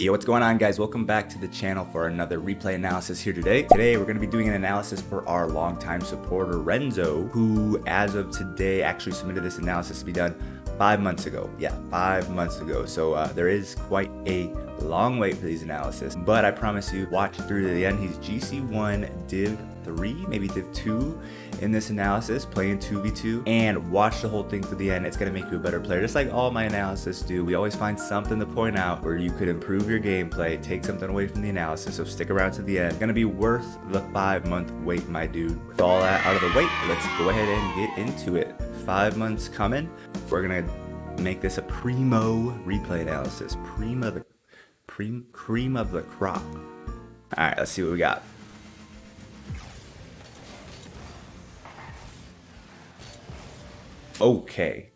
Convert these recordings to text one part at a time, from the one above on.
Yo, what's going on, guys? Welcome back to the channel for another replay analysis here today. Today, we're going to be doing an analysis for our longtime supporter, Renzo, who, as of today, actually submitted this analysis to be done 5 months ago. Yeah, 5 months ago. So there is quite a long wait for these analysis, but I promise you, watch it through to the end. He's GC1 Div 3, maybe Div 2 in this analysis, playing 2v2, and watch the whole thing to the end. It's going to make you a better player, just like all my analysis do. We always find something to point out where you could improve your gameplay, take something away from the analysis, so stick around to the end. It's going to be worth the 5-month wait, my dude. With all that out of the way, let's go ahead and get into it. 5 months coming. We're going to make this a primo replay analysis. Cream of the crop. All right, let's see what we got. Okay.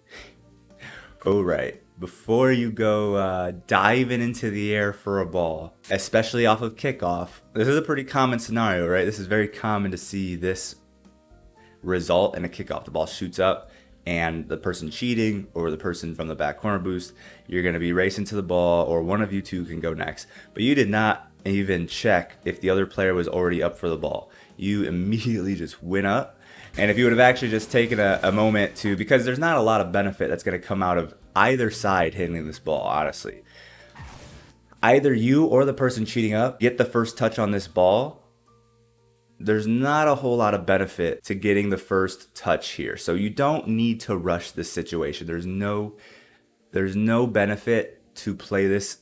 All right. Before you go diving into the air for a ball, especially off of kickoff, this is a pretty common scenario, right? This is very common to see this result in a kickoff. The ball shoots up and the person cheating or the person from the back corner boost, you're going to be racing to the ball, or one of you two can go next. But you did not even check if the other player was already up for the ball. You immediately just went up. And if you would have actually just taken a moment to, because there's not a lot of benefit that's going to come out of either side hitting this ball, honestly. Either you or the person cheating up get the first touch on this ball. There's not a whole lot of benefit to getting the first touch here. So you don't need to rush this situation. There's no benefit to play this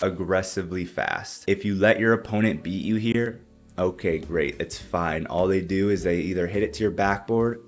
aggressively fast. If you let your opponent beat you here, okay, great, it's fine. All they do is they either hit it to your backboard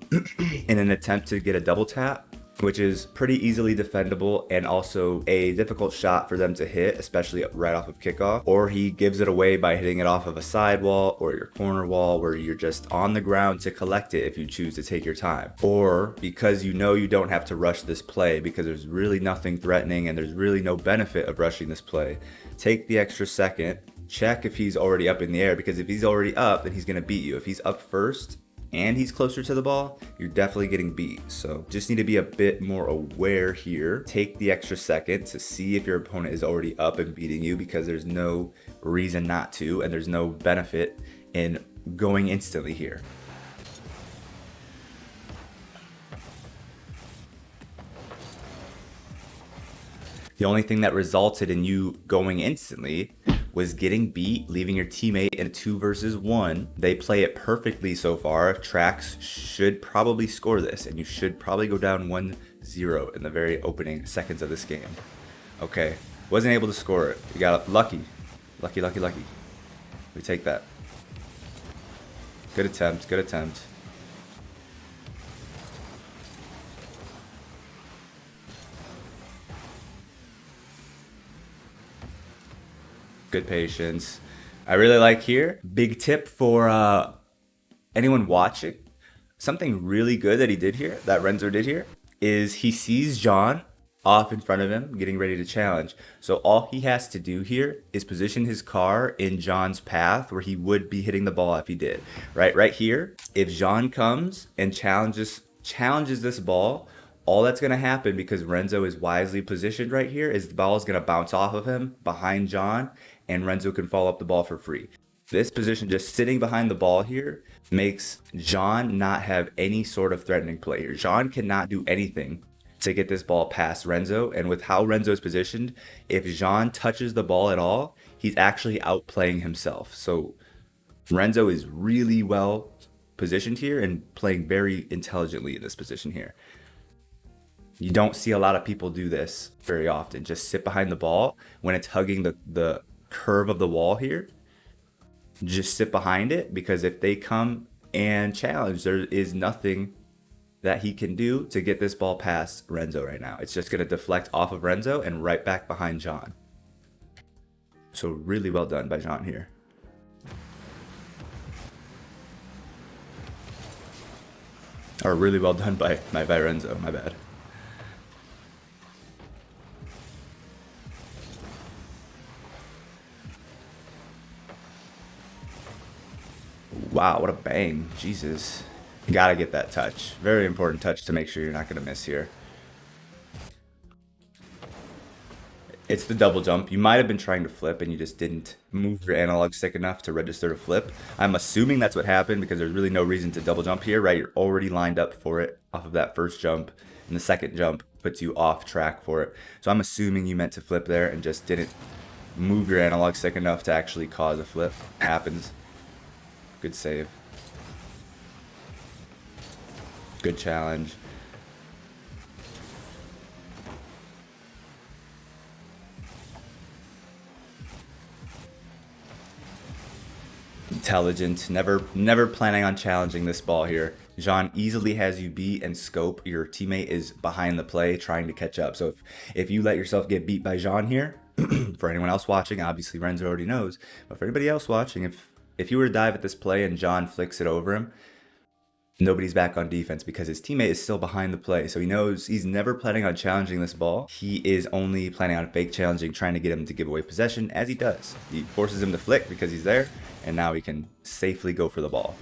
in an attempt to get a double tap, which is pretty easily defendable and also a difficult shot for them to hit, especially right off of kickoff, or he gives it away by hitting it off of a side wall or your corner wall where you're just on the ground to collect it if you choose to take your time. Or because you know you don't have to rush this play because there's really nothing threatening and there's really no benefit of rushing this play, take the extra second, check if he's already up in the air, because if he's already up, then he's going to beat you. If he's up first and he's closer to the ball, you're definitely getting beat. So just need to be a bit more aware here. Take the extra second to see if your opponent is already up and beating you, because there's no reason not to, and there's no benefit in going instantly here. The only thing that resulted in you going instantly was getting beat, leaving your teammate in a 2 versus 1. They play it perfectly so far. Trax should probably score this, and you should probably go down 1-0 in the very opening seconds of this game. Okay, wasn't able to score it. You got lucky. Lucky. We take that. Good attempt. Good patience. I really like here. Big tip for anyone watching. Something really good that he did here, that Renzo did here, is he sees John off in front of him getting ready to challenge. So all he has to do here is position his car in John's path where he would be hitting the ball if he did. Right here, if John comes and challenges this ball, all that's going to happen, because Renzo is wisely positioned right here, is the ball is going to bounce off of him behind John, and Renzo can follow up the ball for free. This position, just sitting behind the ball here, makes John not have any sort of threatening play here. John cannot do anything to get this ball past Renzo, and with how Renzo is positioned, if John touches the ball at all, he's actually outplaying himself. So Renzo is really well positioned here and playing very intelligently in this position here. You don't see a lot of people do this very often. Just sit behind the ball when it's hugging the curve of the wall here. Just sit behind it, because if they come and challenge, there is nothing that he can do to get this ball past Renzo right now. It's just going to deflect off of Renzo and right back behind John. So really well done by John here. Or really well done by Renzo, my bad. Wow, what a bang. Jesus. You gotta get that touch. Very important touch to make sure you're not gonna miss here. It's the double jump. You might have been trying to flip and you just didn't move your analog stick enough to register to flip. I'm assuming that's what happened because there's really no reason to double jump here, right? You're already lined up for it off of that first jump, and the second jump puts you off track for it. So I'm assuming you meant to flip there and just didn't move your analog stick enough to actually cause a flip. Happens. Good save. Good challenge. Intelligent, never planning on challenging this ball here. Jean easily has you beat, and Scope, your teammate, is behind the play trying to catch up. So if you let yourself get beat by Jean here, for anyone else watching, obviously Renzo already knows, but for anybody else watching, if you were to dive at this play and Jean flicks it over him, nobody's back on defense because his teammate is still behind the play. So he knows he's never planning on challenging this ball. He is only planning on fake challenging, trying to get him to give away possession, as he does. He forces him to flick because he's there, and now he can safely go for the ball.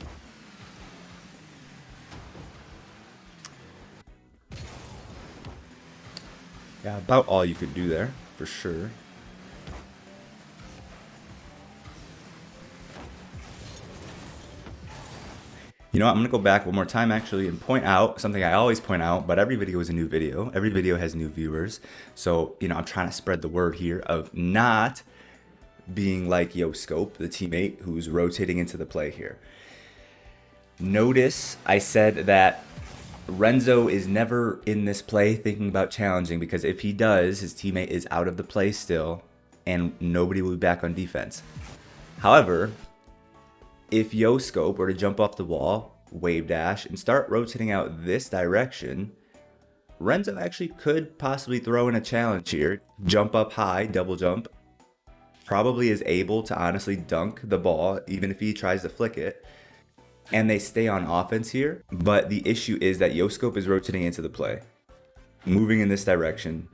Yeah, about all you could do there, for sure. You know what, I'm going to go back one more time actually and point out something I always point out, but every video is a new video. Every video has new viewers. So, I'm trying to spread the word here of not being like YoScope, the teammate who's rotating into the play here. Notice I said that Renzo is never in this play thinking about challenging, because if he does, his teammate is out of the play still and nobody will be back on defense. However, if YoScope were to jump off the wall, wave dash, and start rotating out this direction, Renzo actually could possibly throw in a challenge here. Jump up high, double jump. Probably is able to honestly dunk the ball, even if he tries to flick it. And they stay on offense here. But the issue is that YoScope is rotating into the play, moving in this direction.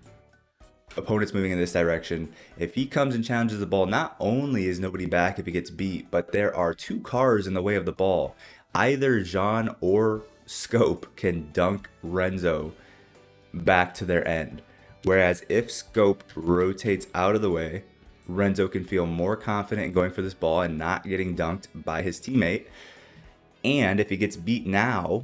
Opponent's moving in this direction. If he comes and challenges the ball, not only is nobody back if he gets beat, but there are two cars in the way of the ball. Either Jean or Scope can dunk Renzo back to their end. Whereas if Scope rotates out of the way, Renzo can feel more confident in going for this ball and not getting dunked by his teammate. And if he gets beat now,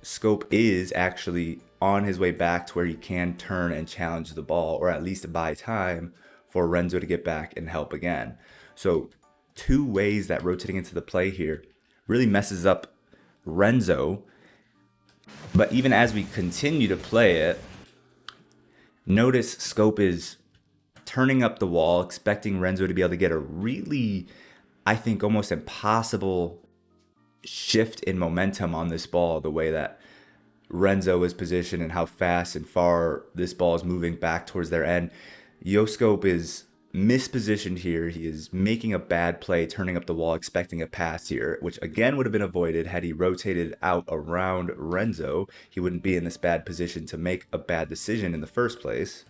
Scope is actually on his way back to where he can turn and challenge the ball, or at least buy time for Renzo to get back and help again. So two ways that rotating into the play here really messes up Renzo. But even as we continue to play it, notice Scope is turning up the wall, expecting Renzo to be able to get a really, I think, almost impossible shift in momentum on this ball, the way that Renzo is positioned and how fast and far this ball is moving back towards their end. YoScope is mispositioned here. He is making a bad play, turning up the wall, expecting a pass here, which again would have been avoided had he rotated out around Renzo. He wouldn't be in this bad position to make a bad decision in the first place.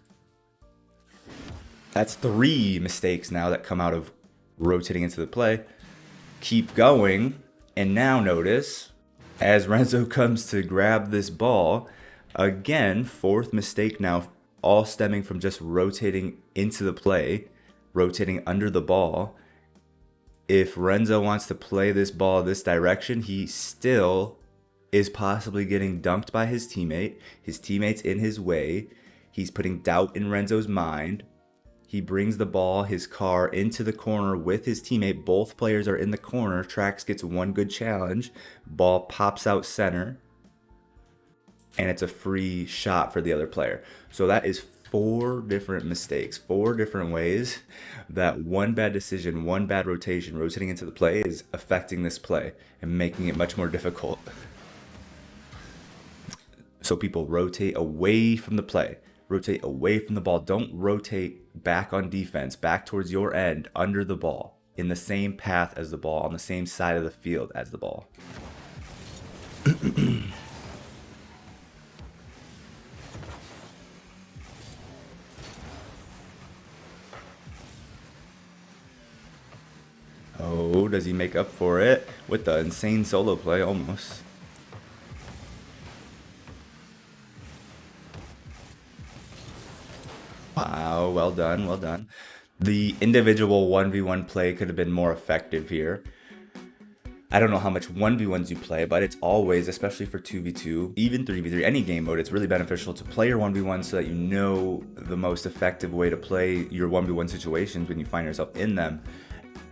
That's 3 mistakes now that come out of rotating into the play. Keep going, and now notice, as Renzo comes to grab this ball, again, 4th mistake now, all stemming from just rotating into the play, rotating under the ball. If Renzo wants to play this ball this direction, he still is possibly getting dunked by his teammate. His teammate's in his way. He's putting doubt in Renzo's mind. He brings the ball, his car, into the corner with his teammate. Both players are in the corner. Trax gets one good challenge. Ball pops out center. And it's a free shot for the other player. So that is 4 different mistakes, 4 different ways that one bad decision, one bad rotation, rotating into the play is affecting this play and making it much more difficult. So people rotate away from the play. Rotate away from the ball. Don't rotate back on defense, back towards your end, under the ball, in the same path as the ball, on the same side of the field as the ball. Oh, does he make up for it with the insane solo play? Almost. Wow, well done, well done. The individual 1v1 play could have been more effective here. I don't know how much 1v1s you play, but it's always, especially for 2v2, even 3v3, any game mode, it's really beneficial to play your 1v1 so that you know the most effective way to play your 1v1 situations when you find yourself in them,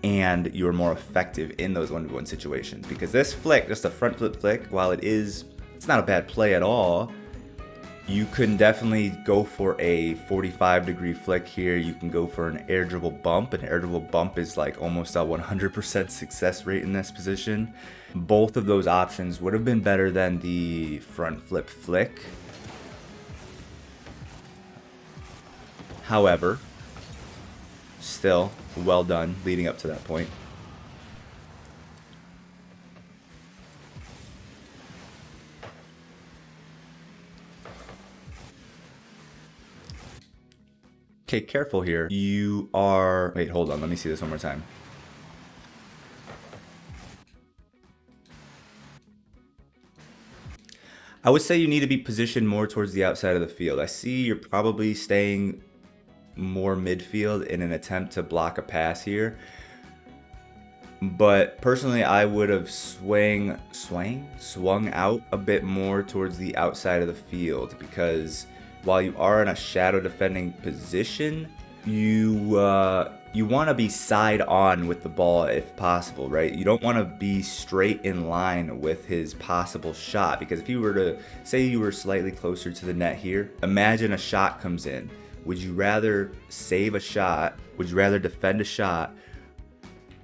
and you're more effective in those 1v1 situations. Because this flick, just a front flip flick, while it's not a bad play at all, you can definitely go for a 45-degree flick here. You can go for an air dribble bump. An air dribble bump is like almost a 100% success rate in this position. Both of those options would have been better than the front flip flick. However, still well done leading up to that point. Okay, careful here. You are... Wait, hold on. Let me see this one more time. I would say you need to be positioned more towards the outside of the field. I see you're probably staying more midfield in an attempt to block a pass here. But personally, I would have swung out a bit more towards the outside of the field, because while you are in a shadow defending position, you want to be side on with the ball if possible, right? You don't want to be straight in line with his possible shot, because if you were to say you were slightly closer to the net here, imagine a shot comes in. Would you rather save a shot? Would you rather defend a shot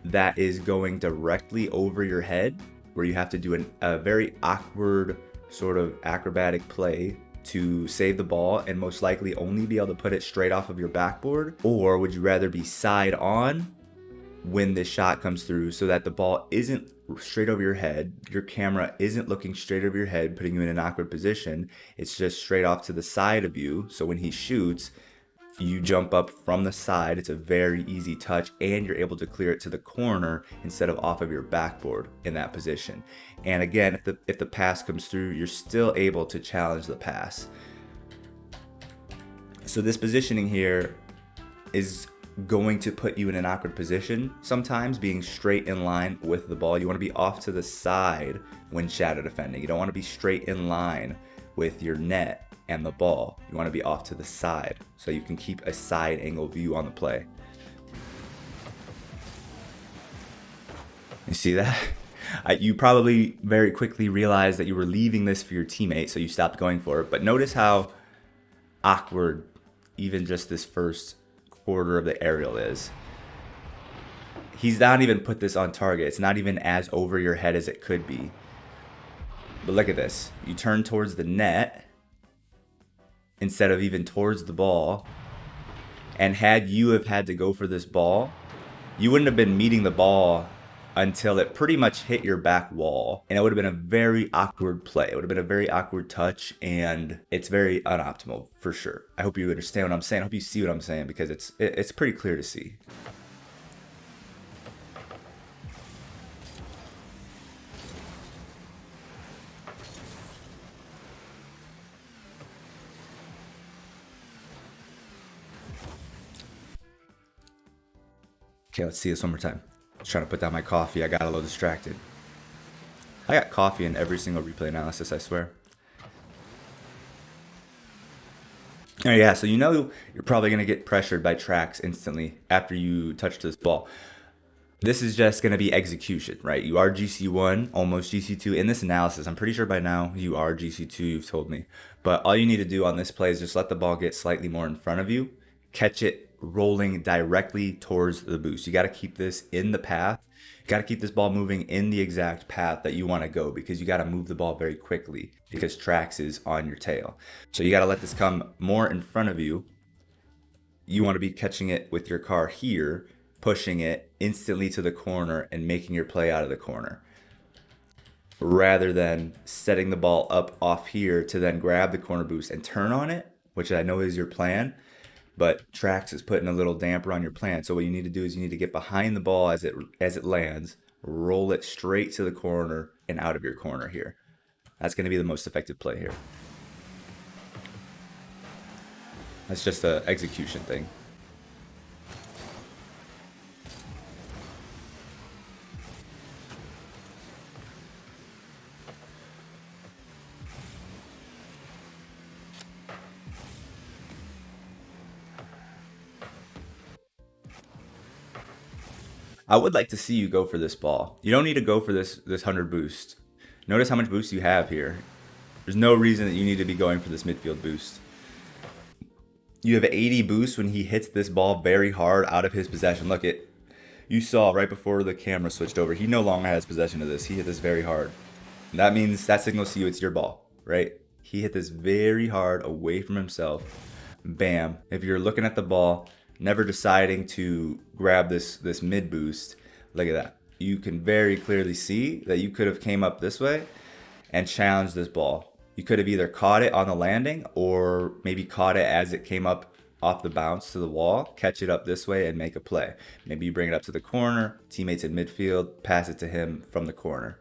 that is going directly over your head, where you have to do a very awkward sort of acrobatic play to save the ball and most likely only be able to put it straight off of your backboard? Or would you rather be side on when this shot comes through so that the ball isn't straight over your head, your camera isn't looking straight over your head, putting you in an awkward position, it's just straight off to the side of you, so when he shoots, you jump up from the side, it's a very easy touch, and you're able to clear it to the corner instead of off of your backboard in that position. And again, if the pass comes through, you're still able to challenge the pass. So this positioning here is going to put you in an awkward position sometimes, being straight in line with the ball. You want to be off to the side when shadow defending. You don't want to be straight in line with your net and the ball. You want to be off to the side so you can keep a side angle view on the play. You see that? You probably very quickly realized that you were leaving this for your teammate, so you stopped going for it. But notice how awkward even just this first quarter of the aerial is. He's not even put this on target. It's not even as over your head as it could be. But look at this. You turn towards the net instead of even towards the ball. And had you have had to go for this ball, you wouldn't have been meeting the ball until it pretty much hit your back wall. And it would have been a very awkward play. It would have been a very awkward touch, and it's very unoptimal for sure. I hope you understand what I'm saying. I hope you see what I'm saying, because it's pretty clear to see. Okay, let's see this one more time. I was trying to put down my coffee. I got a little distracted. I got coffee in every single replay analysis, I swear. Oh yeah, so you know you're probably going to get pressured by tracks instantly after you touch this ball. This is just going to be execution, right? You are GC1, almost GC2. In this analysis, I'm pretty sure by now you are GC2, you've told me. But all you need to do on this play is just let the ball get slightly more in front of you, catch it rolling directly towards the boost. You got to keep this in the path. You got to keep this ball moving in the exact path that you want to go, because you got to move the ball very quickly because tracks is on your tail. So you got to let this come more in front of you. You want to be catching it with your car here, pushing it instantly to the corner and making your play out of the corner, rather than setting the ball up off here to then grab the corner boost and turn on it, which I know is your plan. But tracks is putting a little damper on your plan. So what you need to do is you need to get behind the ball as it lands, roll it straight to the corner and out of your corner here. That's going to be the most effective play here. That's just an execution thing. I would like to see you go for this ball. You don't need to go for this 100 boost. Notice how much boost you have here. There's no reason that you need to be going for this midfield boost. You have 80 boost when he hits this ball very hard out of his possession. Look, you saw right before the camera switched over, he no longer has possession of this. He hit this very hard. That means that signals to you it's your ball, right? He hit this very hard away from himself. Bam. If you're looking at the ball, never deciding to grab this mid boost, look at that. You can very clearly see that you could have came up this way and challenged this ball. You could have either caught it on the landing or maybe caught it as it came up off the bounce to the wall, catch it up this way and make a play. Maybe you bring it up to the corner, teammates in midfield, pass it to him from the corner.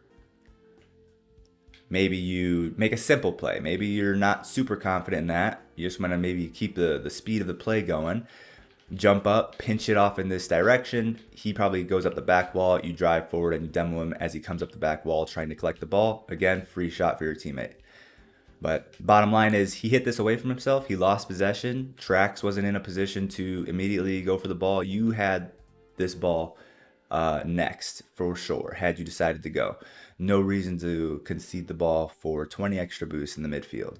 Maybe you make a simple play. Maybe you're not super confident in that. You just want to maybe keep the speed of the play going. Jump up, pinch it off in this direction. He probably goes up the back wall. You drive forward and you demo him as he comes up the back wall trying to collect the ball. Again, free shot for your teammate. But bottom line is he hit this away from himself. He lost possession. Trax wasn't in a position to immediately go for the ball. You had this ball next for sure had you decided to go. No reason to concede the ball for 20 extra boosts in the midfield.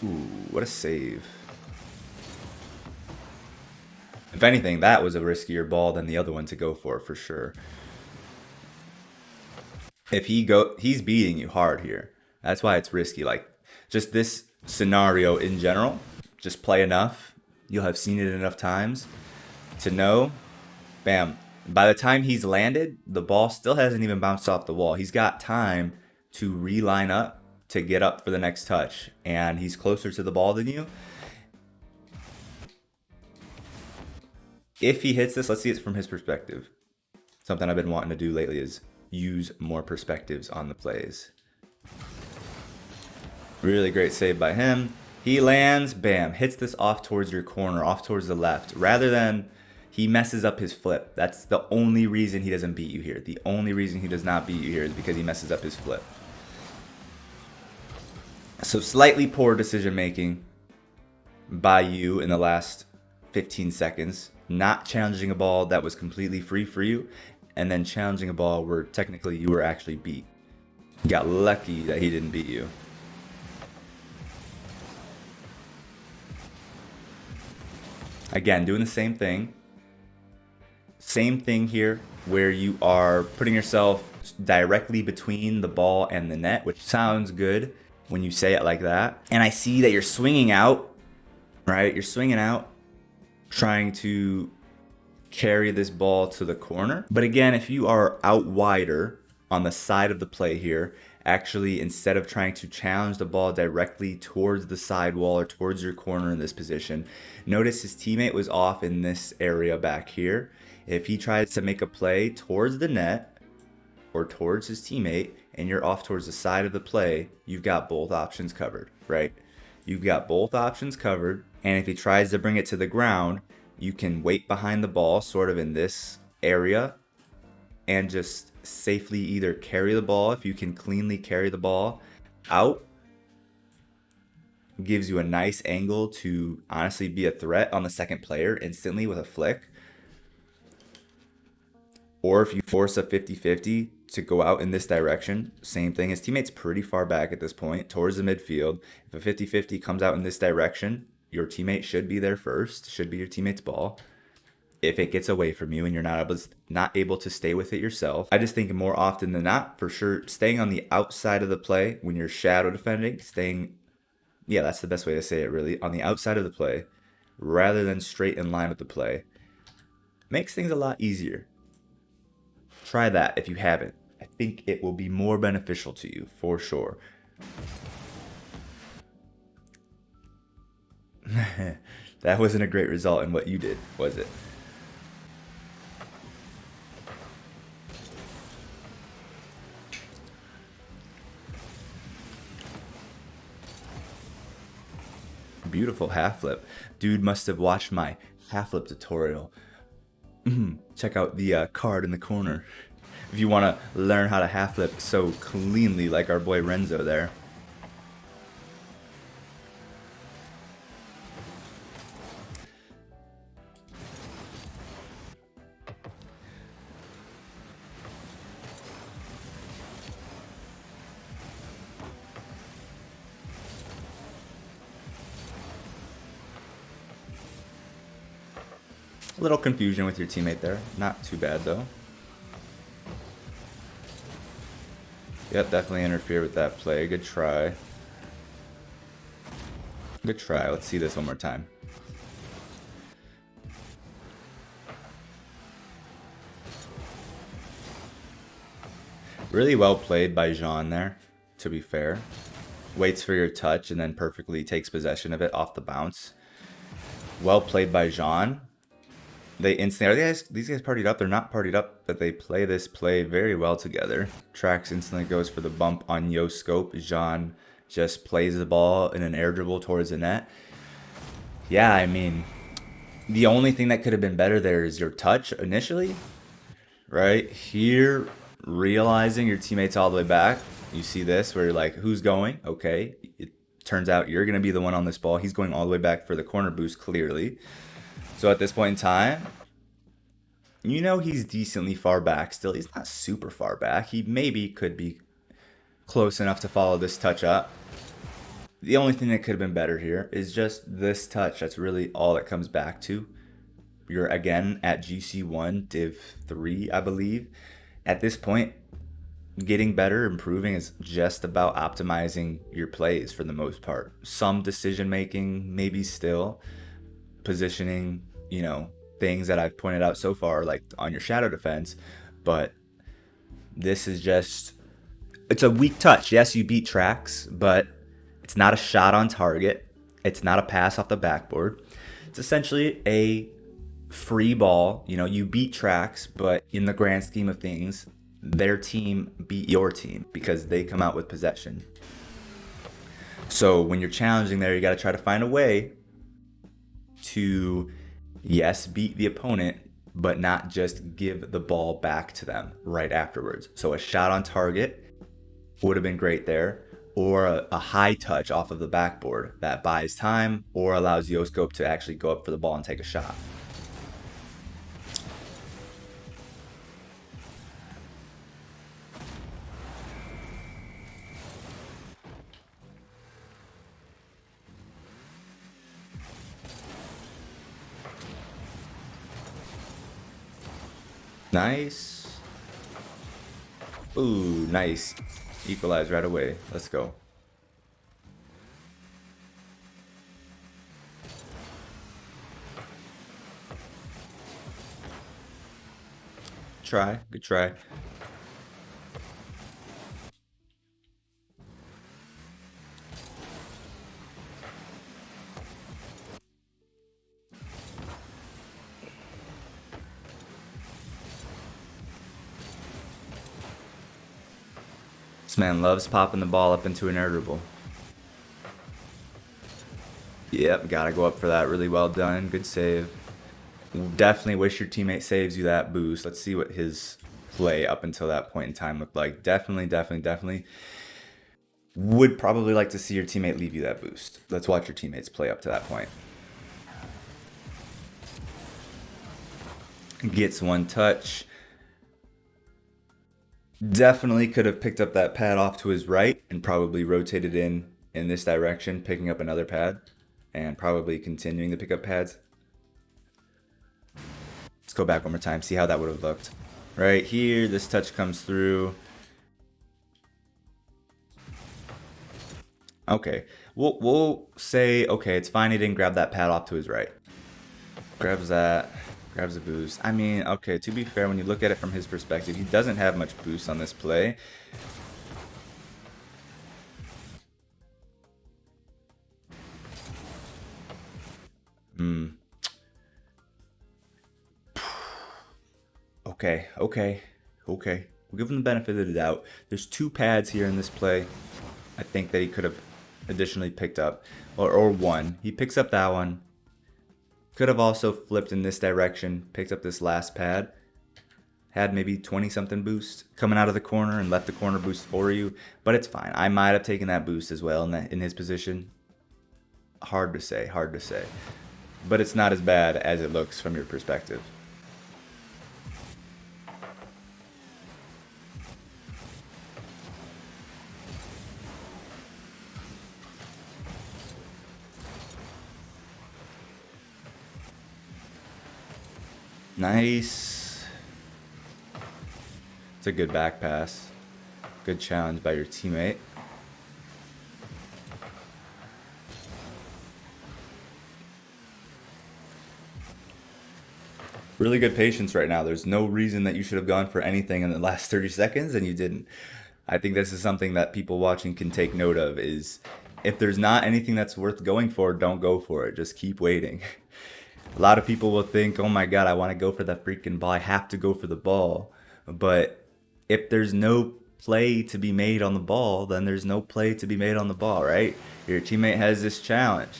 Ooh, what a save. If anything, that was a riskier ball than the other one to go for sure. If he's beating you hard here. That's why it's risky. Like, just this scenario in general, just play enough. You'll have seen it enough times to know, bam, by the time he's landed, the ball still hasn't even bounced off the wall. He's got time to reline up to get up for the next touch, and he's closer to the ball than you. If he hits this, let's see it from his perspective. Something I've been wanting to do lately is use more perspectives on the plays. Really great save by him. He lands, bam, hits this off towards your corner, off towards the left, rather than he messes up his flip. That's the only reason he doesn't beat you here. The only reason he does not beat you here is because he messes up his flip. So slightly poor decision making by you in the last 15 seconds. Not challenging a ball that was completely free for you, and then challenging a ball where technically you were actually beat. You got lucky that he didn't beat you. Again, doing the same thing. Same thing here, where you are putting yourself directly between the ball and the net, which sounds good when you say it like that. And I see that you're swinging out, right? You're swinging out, trying to carry this ball to the corner. But again, if you are out wider on the side of the play here, actually, instead of trying to challenge the ball directly towards the side wall or towards your corner in this position, notice his teammate was off in this area back here. If he tries to make a play towards the net or towards his teammate and you're off towards the side of the play, you've got both options covered, right? You've got both options covered. And if he tries to bring it to the ground, you can wait behind the ball sort of in this area and just safely either carry the ball, if you can cleanly carry the ball out, gives you a nice angle to honestly be a threat on the second player instantly with a flick. Or if you force a 50-50 to go out in this direction, same thing. His teammate's pretty far back at this point towards the midfield. If a 50-50 comes out in this direction, your teammate should be there first, should be your teammate's ball. If it gets away from you and you're not able to stay with it yourself, I just think more often than not, for sure, staying on the outside of the play when you're shadow defending, that's the best way to say it really, on the outside of the play, rather than straight in line with the play, makes things a lot easier. Try that if you haven't. I think it will be more beneficial to you, for sure. That wasn't a great result in what you did, was it? Beautiful half flip. Dude must have watched my half flip tutorial. Check out the card in the corner if you want to learn how to half flip so cleanly like our boy Renzo there. A little confusion with your teammate there. Not too bad though. Yep, definitely interfere with that play. Good try. Good try. Let's see this one more time. Really well played by Jean there, to be fair. Waits for your touch and then perfectly takes possession of it off the bounce. Well played by Jean. They instantly, these guys partied up? They're not partied up, but they play this play very well together. Trax instantly goes for the bump on Yo Scope. Jean just plays the ball in an air dribble towards the net. Yeah, I mean, the only thing that could have been better there is your touch initially, right? Here, realizing your teammate's all the way back. You see this where you're like, who's going? Okay. It turns out you're going to be the one on this ball. He's going all the way back for the corner boost, clearly. So at this point in time, you know he's decently far back still. He's not super far back. He maybe could be close enough to follow this touch up. The only thing that could have been better here is just this touch. That's really all that comes back to. You're again at GC1, Div 3, I believe. At this point, getting better, improving is just about optimizing your plays for the most part. Some decision making, maybe still. Positioning, you know, things that I've pointed out so far, like on your shadow defense. But this is just, it's a weak touch. Yes, you beat Trax, but it's not a shot on target. It's not a pass off the backboard. It's essentially a free ball. You know, you beat Trax, but in the grand scheme of things, their team beat your team because they come out with possession. So when you're challenging there, you got to try to find a way to, yes, beat the opponent, but not just give the ball back to them right afterwards. So a shot on target would have been great there, or a high touch off of the backboard that buys time or allows Yoscope to actually go up for the ball and take a shot. Nice. Ooh, nice. Equalize right away. Let's go. Try. Good try. This man loves popping the ball up into an air dribble. Yep, gotta go up for that. Really well done. Good save. Definitely wish your teammate saves you that boost. Let's see what his play up until that point in time looked like. Definitely would probably like to see your teammate leave you that boost. Let's watch your teammates play up to that point. Gets one touch. Definitely could have picked up that pad off to his right and probably rotated in this direction, picking up another pad and probably continuing to pick up pads. Let's go back one more time, see how that would have looked. Right here, this touch comes through. Okay, we'll say, okay, it's fine he didn't grab that pad off to his right. Grabs that. Grabs a boost. I mean, okay, to be fair, when you look at it from his perspective, he doesn't have much boost on this play. Okay. We'll give him the benefit of the doubt. There's two pads here in this play, I think, that he could have additionally picked up. Or one. He picks up that one. Could have also flipped in this direction, picked up this last pad, had maybe 20-something boost coming out of the corner and left the corner boost for you, but it's fine. I might have taken that boost as well in his position. Hard to say. But it's not as bad as it looks from your perspective. Nice. It's a good back pass. Good challenge by your teammate. Really good patience right now. There's no reason that you should have gone for anything in the last 30 seconds and you didn't. I think this is something that people watching can take note of is if there's not anything that's worth going for, don't go for it. Just keep waiting. A lot of people will think, oh my God, I want to go for that freaking ball. I have to go for the ball. But if there's no play to be made on the ball, then there's no play to be made on the ball, right? Your teammate has this challenge.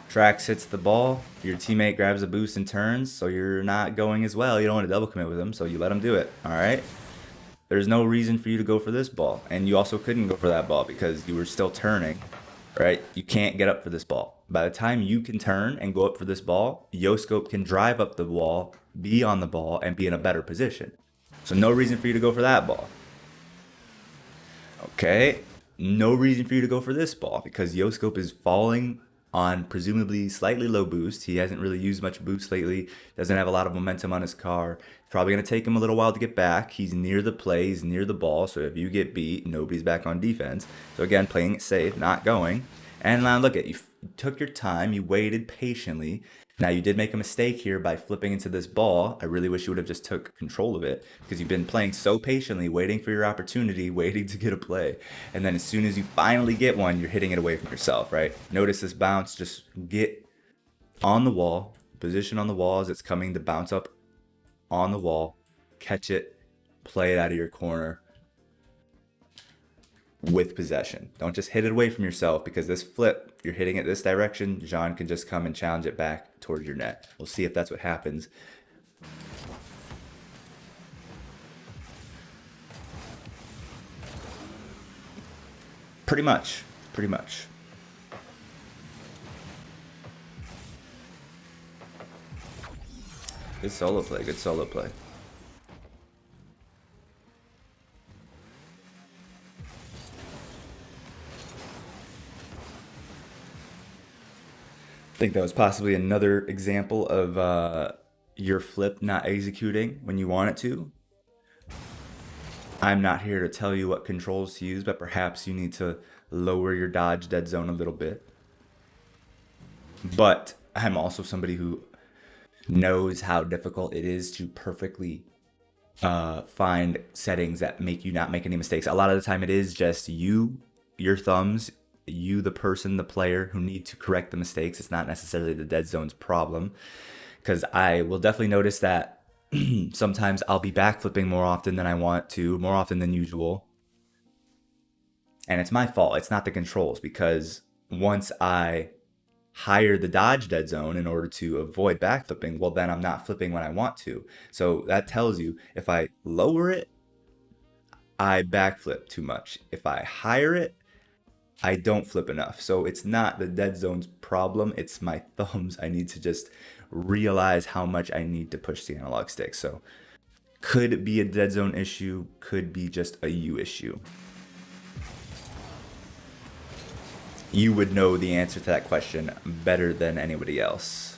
Trax hits the ball, your teammate grabs a boost and turns, so you're not going as well. You don't want to double commit with him, so you let him do it, all right? There's no reason for you to go for this ball, and you also couldn't go for that ball because you were still turning, right? You can't get up for this ball. By the time you can turn and go up for this ball, Yoscope can drive up the wall, be on the ball, and be in a better position. So no reason for you to go for that ball. Okay, no reason for you to go for this ball because Yoscope is falling on presumably slightly low boost. He hasn't really used much boost lately, doesn't have a lot of momentum on his car. It's probably going to take him a little while to get back. He's near the play, he's near the ball, so if you get beat, nobody's back on defense. So again, playing it safe, not going. And now look at you, took your time, you waited patiently. Now you did make a mistake here by flipping into this ball. I really wish you would have just took control of it because you've been playing so patiently, waiting for your opportunity, waiting to get a play. And then as soon as you finally get one, you're hitting it away from yourself, right? Notice this bounce, just get on the wall, position on the wall as it's coming to bounce up on the wall, catch it, play it out of your corner with possession. Don't just hit it away from yourself because this flip, you're hitting it this direction, Jean can just come and challenge it back towards your net. We'll see if that's what happens. Pretty much. Good solo play. I think that was possibly another example of your flip not executing when you want it to. I'm not here to tell you what controls to use, but perhaps you need to lower your dodge dead zone a little bit. But I'm also somebody who knows how difficult it is to perfectly find settings that make you not make any mistakes. A lot of the time it is just you, your thumbs, you, the person, the player who need to correct the mistakes. It's not necessarily the dead zone's problem because I will definitely notice that sometimes I'll be backflipping more often than I want to, more often than usual. And it's my fault. It's not the controls because once I hire the dodge dead zone in order to avoid backflipping, well, then I'm not flipping when I want to. So that tells you if I lower it, I backflip too much. If I hire it, I don't flip enough. So it's not the dead zone's problem. It's my thumbs. I need to just realize how much I need to push the analog stick. So could be a dead zone issue, could be just a you issue. You would know the answer to that question better than anybody else.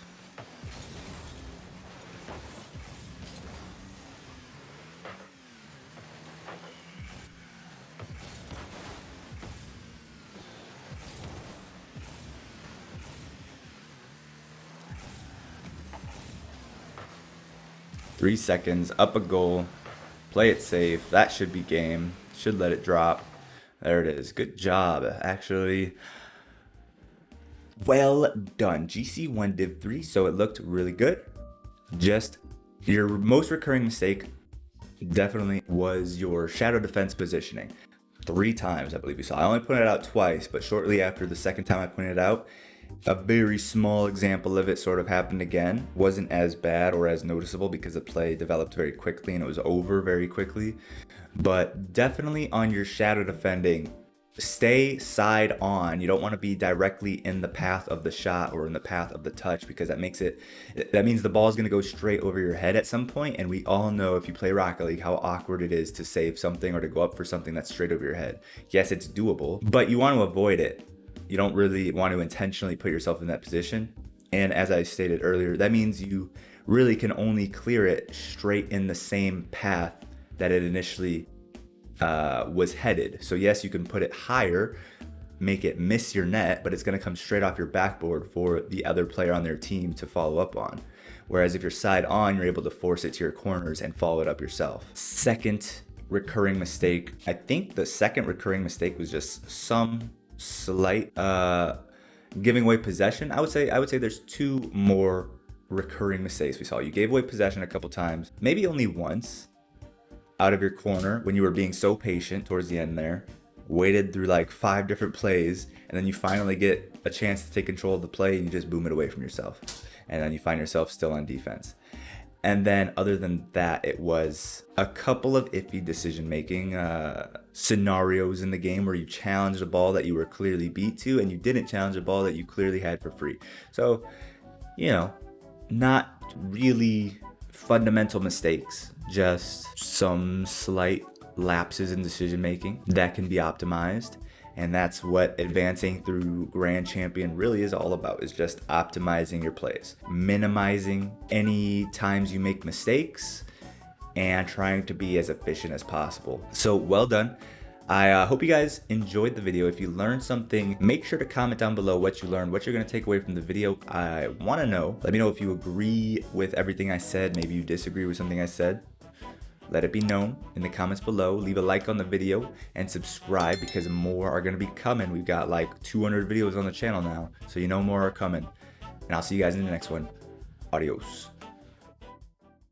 Three seconds, up a goal, play it safe. That should be game. Should let it drop. There it is. Good job. Actually, well done. GC1 div 3, so it looked really good. Just your most recurring mistake definitely was your shadow defense positioning. 3 times, I believe you saw. I only pointed it out twice, but shortly after the second time I pointed it out, a very small example of it sort of happened again. Wasn't as bad or as noticeable because the play developed very quickly and it was over very quickly. But definitely on your shadow defending, stay side on. You don't want to be directly in the path of the shot or in the path of the touch because that means the ball is going to go straight over your head at some point. And we all know if you play Rocket League how awkward it is to save something or to go up for something that's straight over your head. Yes, it's doable, but you want to avoid it. You don't really want to intentionally put yourself in that position. And as I stated earlier, that means you really can only clear it straight in the same path that it initially was headed. So yes, you can put it higher, make it miss your net, but it's going to come straight off your backboard for the other player on their team to follow up on. Whereas if you're side on, you're able to force it to your corners and follow it up yourself. Second recurring mistake, I think the second recurring mistake was just some slight giving away possession. I would say there's two more recurring mistakes we saw. You gave away possession a couple times, maybe only once, out of your corner when you were being so patient towards the end there, waited through like 5 different plays, and then you finally get a chance to take control of the play and you just boom it away from yourself. And then you find yourself still on defense. And then other than that, it was a couple of iffy decision-making scenarios in the game where you challenged a ball that you were clearly beat to and you didn't challenge a ball that you clearly had for free. So, you know, not really fundamental mistakes, just some slight lapses in decision-making that can be optimized. And that's what advancing through Grand Champion really is all about, is just optimizing your plays, minimizing any times you make mistakes, and trying to be as efficient as possible. So well done. I hope you guys enjoyed the video. If you learned something, make sure to comment down below what you learned, what you're going to take away from the video. I want to know. Let me know if you agree with everything I said. Maybe you disagree with something I said. Let it be known in the comments below. Leave a like on the video and subscribe because more are going to be coming. We've got like 200 videos on the channel now, so you know more are coming. And I'll see you guys in the next one. Adios.